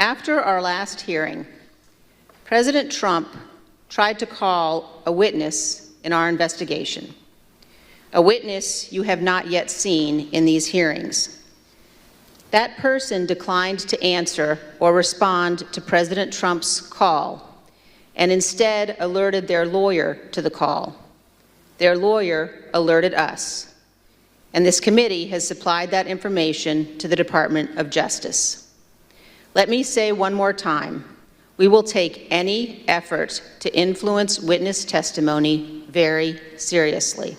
After our last hearing, President Trump tried to call a witness in our investigation, a witness you have not yet seen in these hearings. That person declined to answer or respond to President Trump's call and instead alerted their lawyer to the call. Their lawyer alerted us, and this committee has supplied that information to the Department of Justice. Let me say one more time, we will take any effort to influence witness testimony very seriously.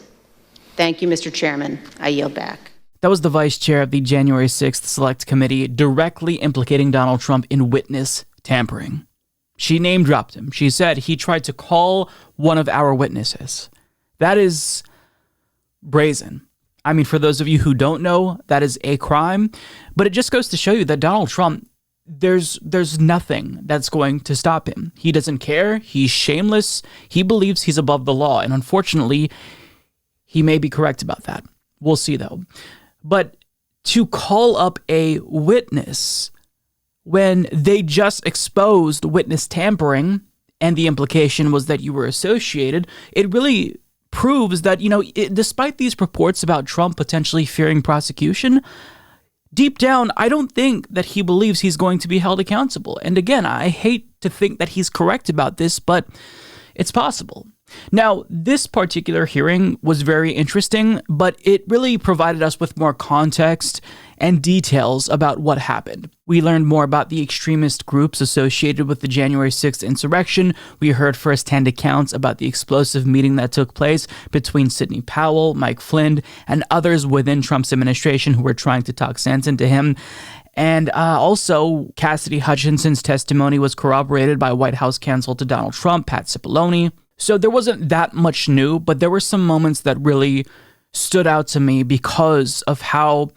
Thank you, Mr. Chairman. I yield back. That was the vice chair of the January 6th Select Committee directly implicating Donald Trump in witness tampering. She name-dropped him. She said he tried to call one of our witnesses. That is brazen. I mean, for those of you who don't know, that is a crime. But it just goes to show you that Donald Trump, there's nothing that's going to stop him. He doesn't care. He's shameless. He believes he's above the law. And unfortunately, he may be correct about that. We'll see, though. But to call up a witness when they just exposed witness tampering and the implication was that you were associated, it really proves that, despite these reports about Trump potentially fearing prosecution, deep down, I don't think that he believes he's going to be held accountable. And again, I hate to think that he's correct about this, but it's possible. Now, this particular hearing was very interesting, but it really provided us with more context and details about what happened. We learned more about the extremist groups associated with the January 6th insurrection. We heard firsthand accounts about the explosive meeting that took place between Sidney Powell, Mike Flynn, and others within Trump's administration who were trying to talk sense into him. And also, Cassidy Hutchinson's testimony was corroborated by White House counsel to Donald Trump, Pat Cipollone. So there wasn't that much new, but there were some moments that really stood out to me because of how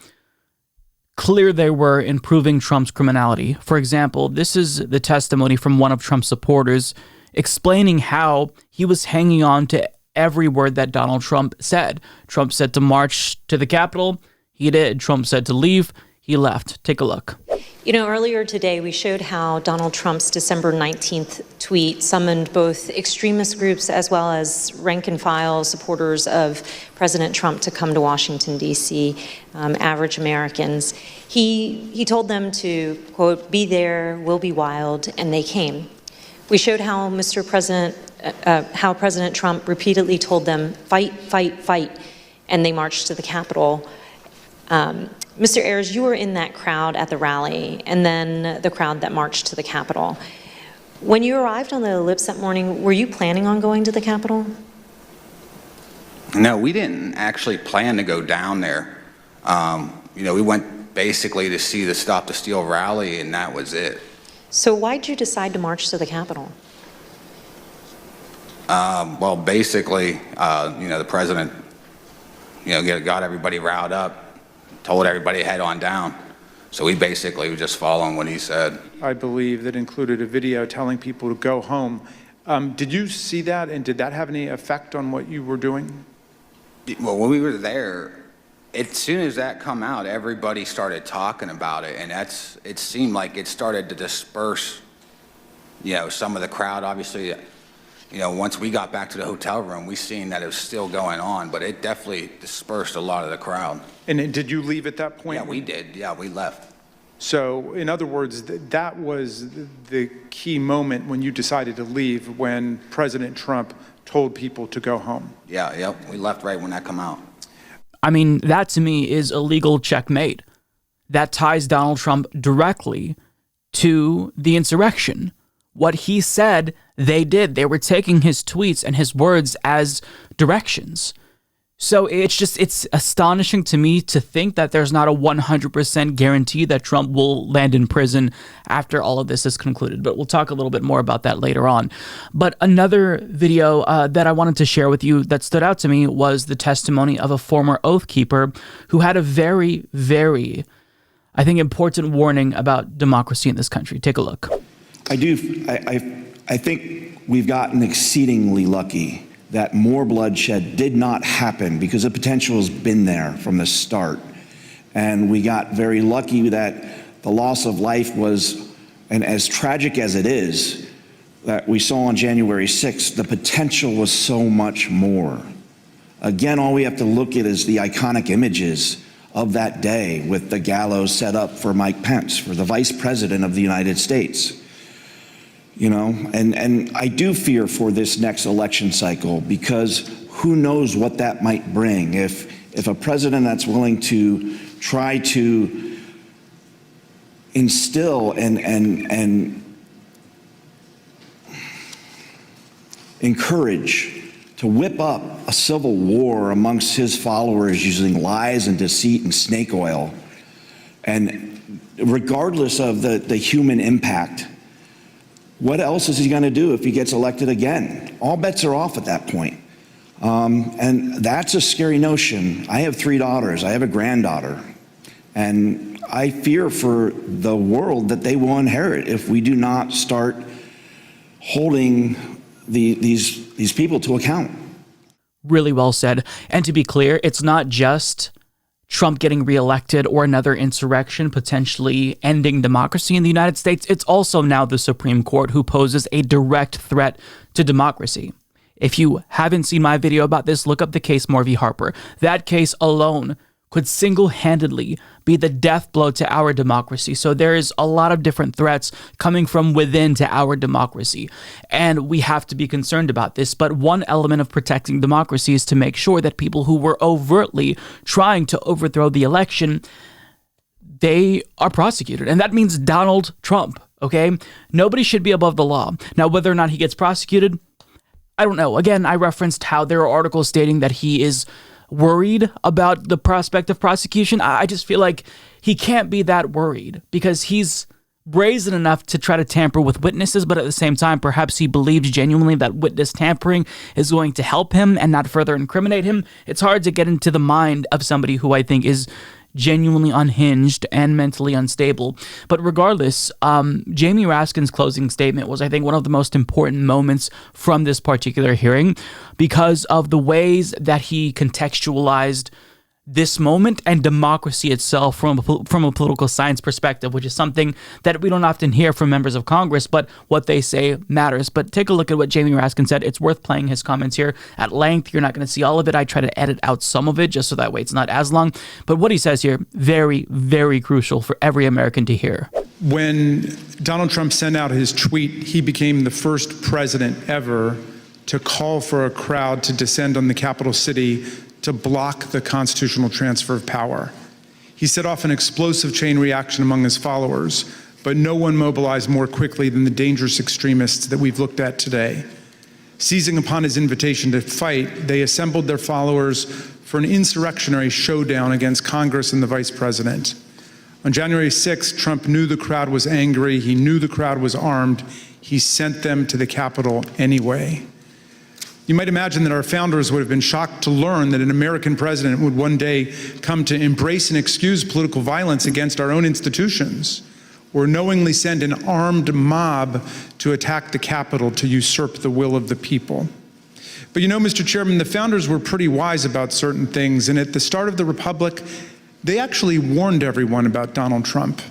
clear they were in proving Trump's criminality. For example, this is the testimony from one of Trump's supporters explaining how he was hanging on to every word that Donald Trump said. Trump said to march to the Capitol. He did. Trump said to leave. He left. Take a look. Earlier today, we showed how Donald Trump's December 19th tweet summoned both extremist groups as well as rank-and-file supporters of President Trump to come to Washington, D.C., average Americans. He told them to, quote, be there, we'll be wild, and they came. We showed how how President Trump repeatedly told them, fight, fight, fight, and they marched to the Capitol. Mr. Ayers, you were in that crowd at the rally and then the crowd that marched to the Capitol. When you arrived on the ellipse that morning, were you planning on going to the Capitol? No, we didn't actually plan to go down there. We went basically to see the Stop the Steal rally, and that was it. So why'd you decide to march to the Capitol? Well, basically, the president, got everybody riled up, told everybody to head on down. So we basically were just following what he said. I believe that included a video telling people to go home. Did you see that, and did that have any effect on what you were doing? Well, when we were there, as soon as that come out, everybody started talking about it, and it seemed like it started to disperse, some of the crowd. Obviously, once we got back to the hotel room, we seen that it was still going on, but it definitely dispersed a lot of the crowd. And did you leave at that point? Yeah, we did. Yeah, we left. So, in other words, that was the key moment when you decided to leave, when President Trump told people to go home. Yeah, we left right when that come out. I mean, that to me is a legal checkmate. That ties Donald Trump directly to the insurrection. What he said, they did. They were taking his tweets and his words as directions. So it's astonishing to me to think that there's not a 100% guarantee that Trump will land in prison after all of this is concluded. But we'll talk a little bit more about that later on. But another video that I wanted to share with you that stood out to me was the testimony of a former Oath Keeper who had a very, very, I think, important warning about democracy in this country. Take a look. I think we've gotten exceedingly lucky that more bloodshed did not happen because the potential has been there from the start. And we got very lucky that the loss of life was And as tragic as it is that we saw on January 6th, the potential was so much more. Again, all we have to look at is the iconic images of that day with the gallows set up for Mike Pence, for the Vice President of the United States. You know, and I do fear for this next election cycle, because who knows what that might bring. If a president that's willing to try to instill and encourage to whip up a civil war amongst his followers using lies and deceit and snake oil, and regardless of the human impact, what else is he going to do if he gets elected again? All bets are off at that point. And that's a scary notion. I have 3 daughters. I have a granddaughter. And I fear for the world that they will inherit if we do not start holding these people to account. Really well said. And to be clear, it's not just Trump getting reelected or another insurrection potentially ending democracy in the United States. It's also now the Supreme Court who poses a direct threat to democracy. If you haven't seen my video about this, look up the case Moore v. Harper. That case alone could single-handedly be the death blow to our democracy. So there is a lot of different threats coming from within to our democracy, and we have to be concerned about this. But one element of protecting democracy is to make sure that people who were overtly trying to overthrow the election, they are prosecuted. And that means Donald Trump, okay? Nobody should be above the law. Now, whether or not he gets prosecuted, I don't know. Again, I referenced how there are articles stating that he is worried about the prospect of prosecution. I just feel like he can't be that worried because he's brazen enough to try to tamper with witnesses, but at the same time, perhaps he believes genuinely that witness tampering is going to help him and not further incriminate him. It's hard to get into the mind of somebody who I think is genuinely unhinged and mentally unstable. But regardless, Jamie Raskin's closing statement was, I think, one of the most important moments from this particular hearing because of the ways that he contextualized this moment and democracy itself from a political science perspective, which is something that we don't often hear from members of Congress, but what they say matters. But take a look at what Jamie Raskin said. It's worth playing his comments here at length. You're not going to see all of it. I try to edit out some of it just so that way it's not as long. But what he says here, very, very crucial for every American to hear. When Donald Trump sent out his tweet, he became the first president ever to call for a crowd to descend on the capital city to block the constitutional transfer of power. He set off an explosive chain reaction among his followers, but no one mobilized more quickly than the dangerous extremists that we've looked at today. Seizing upon his invitation to fight, they assembled their followers for an insurrectionary showdown against Congress and the vice president. On January 6th, Trump knew the crowd was angry. He knew the crowd was armed. He sent them to the Capitol anyway. You might imagine that our founders would have been shocked to learn that an American president would one day come to embrace and excuse political violence against our own institutions, or knowingly send an armed mob to attack the Capitol to usurp the will of the people. But you know, Mr. Chairman, the founders were pretty wise about certain things, and at the start of the Republic, they actually warned everyone about Donald Trump.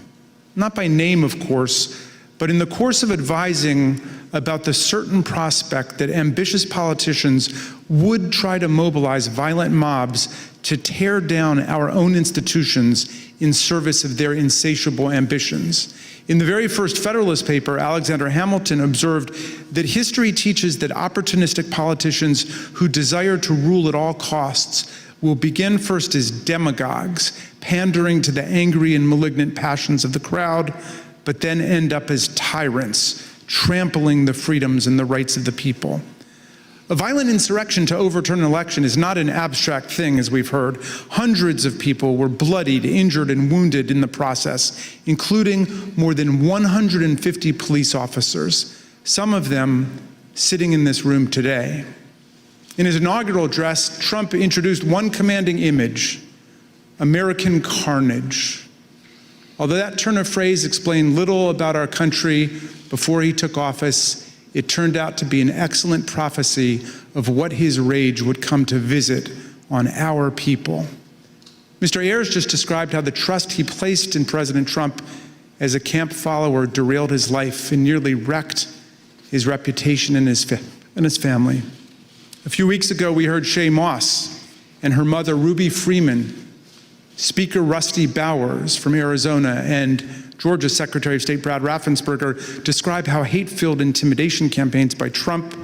Not by name, of course, but in the course of advising about the certain prospect that ambitious politicians would try to mobilize violent mobs to tear down our own institutions in service of their insatiable ambitions. In the very first Federalist paper, Alexander Hamilton observed that history teaches that opportunistic politicians who desire to rule at all costs will begin first as demagogues, pandering to the angry and malignant passions of the crowd, but then end up as tyrants, trampling the freedoms and the rights of the people. A violent insurrection to overturn an election is not an abstract thing, as we've heard. Hundreds of people were bloodied, injured, and wounded in the process, including more than 150 police officers, some of them sitting in this room today. In his inaugural address, Trump introduced one commanding image: American carnage. Although that turn of phrase explained little about our country before he took office, it turned out to be an excellent prophecy of what his rage would come to visit on our people. Mr. Ayers just described how the trust he placed in President Trump as a camp follower derailed his life and nearly wrecked his reputation and his family. A few weeks ago, we heard Shay Moss and her mother, Ruby Freeman, Speaker Rusty Bowers from Arizona, and Georgia's Secretary of State Brad Raffensperger describe how hate-filled intimidation campaigns by Trump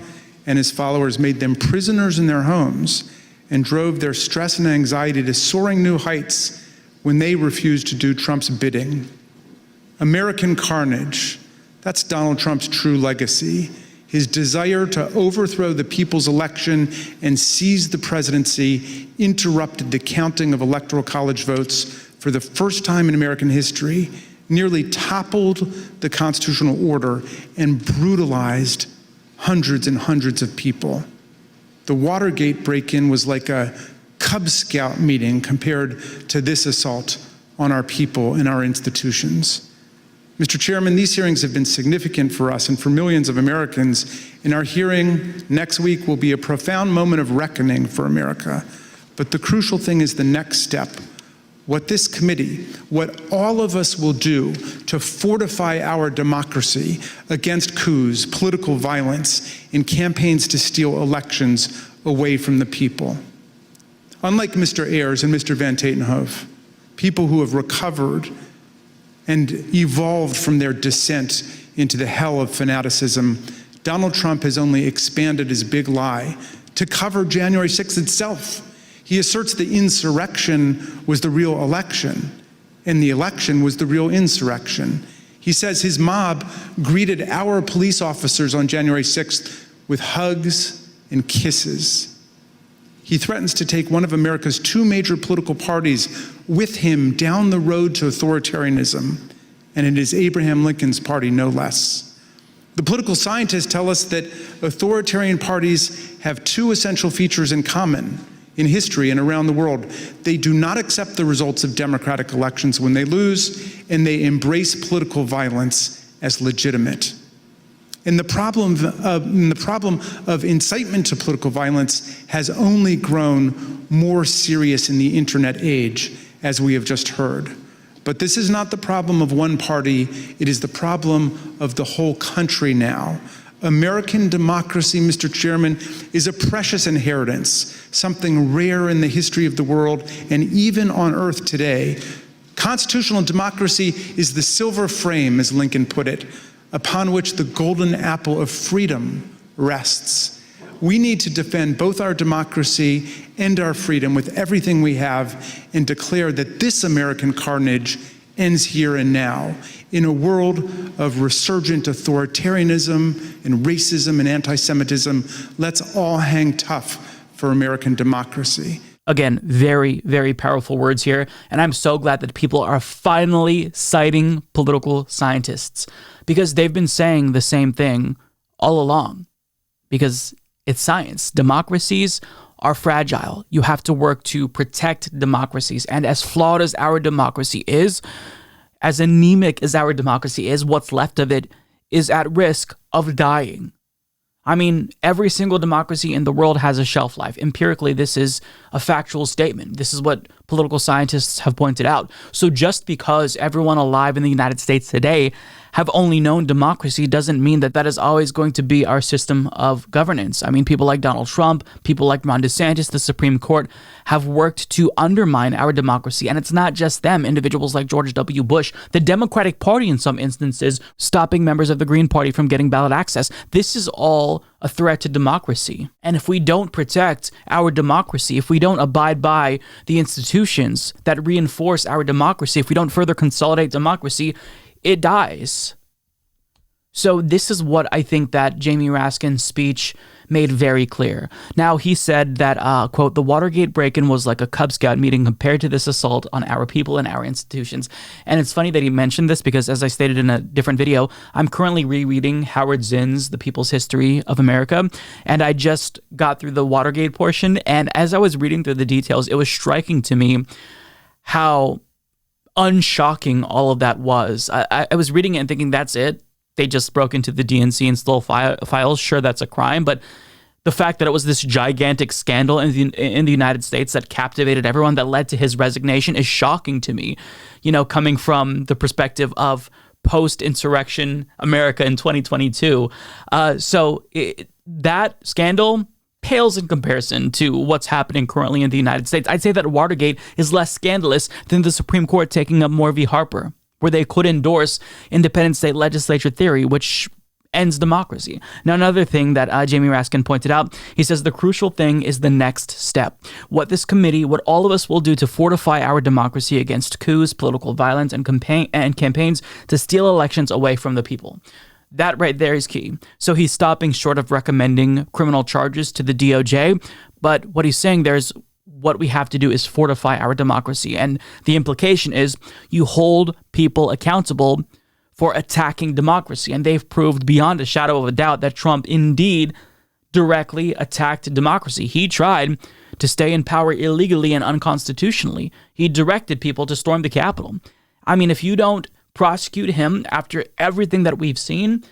and his followers made them prisoners in their homes and drove their stress and anxiety to soaring new heights when they refused to do Trump's bidding. American carnage, that's Donald Trump's true legacy. His desire to overthrow the people's election and seize the presidency interrupted the counting of electoral college votes for the first time in American history, nearly toppled the constitutional order, and brutalized hundreds and hundreds of people. The Watergate break-in was like a Cub Scout meeting compared to this assault on our people and our institutions. Mr. Chairman, these hearings have been significant for us and for millions of Americans, and our hearing next week will be a profound moment of reckoning for America. But the crucial thing is the next step. What this committee, what all of us will do to fortify our democracy against coups, political violence, and campaigns to steal elections away from the people. Unlike Mr. Ayers and Mr. Van Tatenhove, people who have recovered and evolved from their descent into the hell of fanaticism, Donald Trump has only expanded his big lie to cover January 6th itself. He asserts the insurrection was the real election, and the election was the real insurrection. He says his mob greeted our police officers on January 6th with hugs and kisses. He threatens to take one of America's two major political parties with him down the road to authoritarianism, and it is Abraham Lincoln's party, no less. The political scientists tell us that authoritarian parties have two essential features in common in history and around the world. They do not accept the results of democratic elections when they lose, and they embrace political violence as legitimate. And the problem of incitement to political violence has only grown more serious in the internet age, as we have just heard. But this is not the problem of one party, it is the problem of the whole country now. American democracy, Mr. Chairman, is a precious inheritance, something rare in the history of the world and even on earth today. Constitutional democracy is the silver frame, as Lincoln put it, upon which the golden apple of freedom rests. We need to defend both our democracy and our freedom with everything we have and declare that this American carnage ends here and now. In a world of resurgent authoritarianism and racism and anti-Semitism, let's all hang tough for American democracy. Again, very, very powerful words here, and I'm so glad that people are finally citing political scientists because they've been saying the same thing all along, because it's science. Democracies are fragile. You have to work to protect democracies, and as flawed as our democracy is, as anemic as our democracy is, what's left of it is at risk of dying. I mean, every single democracy in the world has a shelf life. Empirically, this is a factual statement. This is what political scientists have pointed out. So just because everyone alive in the United States today have only known democracy doesn't mean that that is always going to be our system of governance. I mean, people like Donald Trump, people like Ron DeSantis, the Supreme Court have worked to undermine our democracy. And it's not just them, individuals like George W. Bush, the Democratic Party in some instances, stopping members of the Green Party from getting ballot access. This is all a threat to democracy. And if we don't protect our democracy, if we don't abide by the institutions that reinforce our democracy, if we don't further consolidate democracy, it dies. So this is what I think that Jamie Raskin's speech made very clear. Now, he said that, quote, the Watergate break-in was like a Cub Scout meeting compared to this assault on our people and our institutions. And it's funny that he mentioned this because, as I stated in a different video, I'm currently rereading Howard Zinn's The People's History of America, and I just got through the Watergate portion, and as I was reading through the details, it was striking to me how unshocking all of that was. I was reading it and thinking, that's it? They just broke into the DNC and stole files. Sure, that's a crime, but the fact that it was this gigantic scandal in the United States that captivated everyone, that led to his resignation, is shocking to me. You know, coming from the perspective of post-insurrection America in 2022. That scandal pales in comparison to what's happening currently in the United States. I'd say that Watergate is less scandalous than the Supreme Court taking up Moore v. Harper, where they could endorse independent state legislature theory, which ends democracy. Now, another thing that Jamie Raskin pointed out, he says the crucial thing is the next step. What this committee, what all of us will do to fortify our democracy against coups, political violence, and campaigns to steal elections away from the people. That right there is key. So he's stopping short of recommending criminal charges to the DOJ, but what he's saying there is what we have to do is fortify our democracy. And the implication is you hold people accountable for attacking democracy. And they've proved beyond a shadow of a doubt that Trump indeed directly attacked democracy. He tried to stay in power illegally and unconstitutionally. He directed people to storm the Capitol. I mean, if you don't prosecute him after everything that we've seen,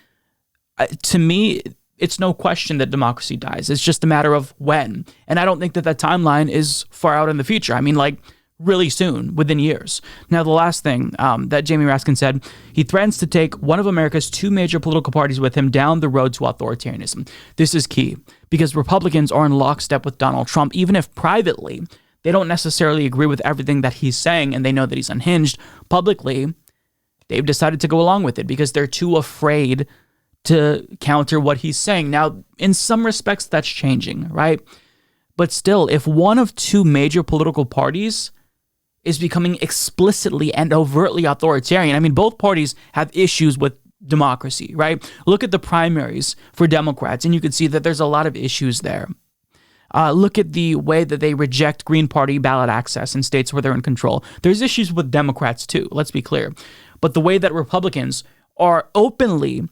to me, it's no question that democracy dies. It's just a matter of when. And I don't think that timeline is far out in the future. I mean, like, really soon, within years. Now, the last thing that Jamie Raskin said, he threatens to take one of America's two major political parties with him down the road to authoritarianism. This is key, because Republicans are in lockstep with Donald Trump, even if privately they don't necessarily agree with everything that he's saying and they know that he's unhinged. Publicly, they've decided to go along with it because they're too afraid to counter what he's saying. Now, in some respects, that's changing, right? But still, if one of two major political parties is becoming explicitly and overtly authoritarian, I mean, both parties have issues with democracy, right? Look at the primaries for Democrats, and you can see that there's a lot of issues there. Look at the way that they reject Green Party ballot access in states where they're in control. There's issues with Democrats too, let's be clear. But the way that Republicans are openly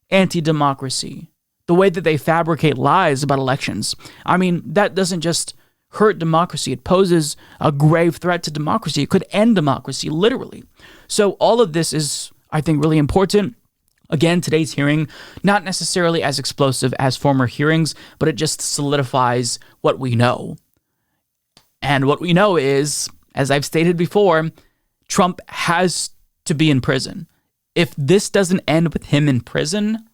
anti-democracy, the way that they fabricate lies about elections, I mean, that doesn't just hurt democracy. It poses a grave threat to democracy. It could end democracy, literally. So all of this is, I think, really important. Again, today's hearing, not necessarily as explosive as former hearings, but it just solidifies what we know. And what we know is, as I've stated before, Trump has to be in prison. If this doesn't end with him in prison,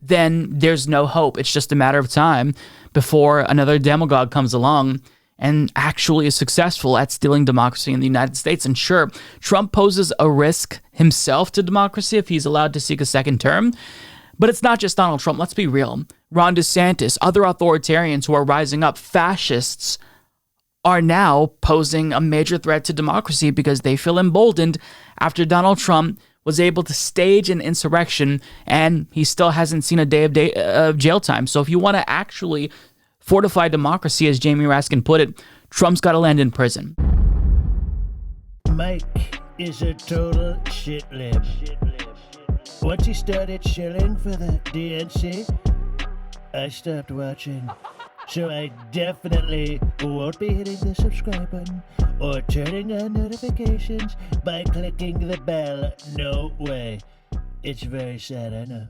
then there's no hope. It's just a matter of time before another demagogue comes along and actually is successful at stealing democracy in the United States. And sure, Trump poses a risk himself to democracy if he's allowed to seek a second term. But it's not just Donald Trump. Let's be real. Ron DeSantis, other authoritarians who are rising up, fascists, are now posing a major threat to democracy because they feel emboldened after Donald Trump was able to stage an insurrection and he still hasn't seen a day of jail time. So if you want to actually fortify democracy, as Jamie Raskin put it, Trump's got to land in prison. Mike is a total shitlib. Once he started shilling for the DNC, I stopped watching. So I definitely won't be hitting the subscribe button or turning on notifications by clicking the bell. No way. It's very sad, I know.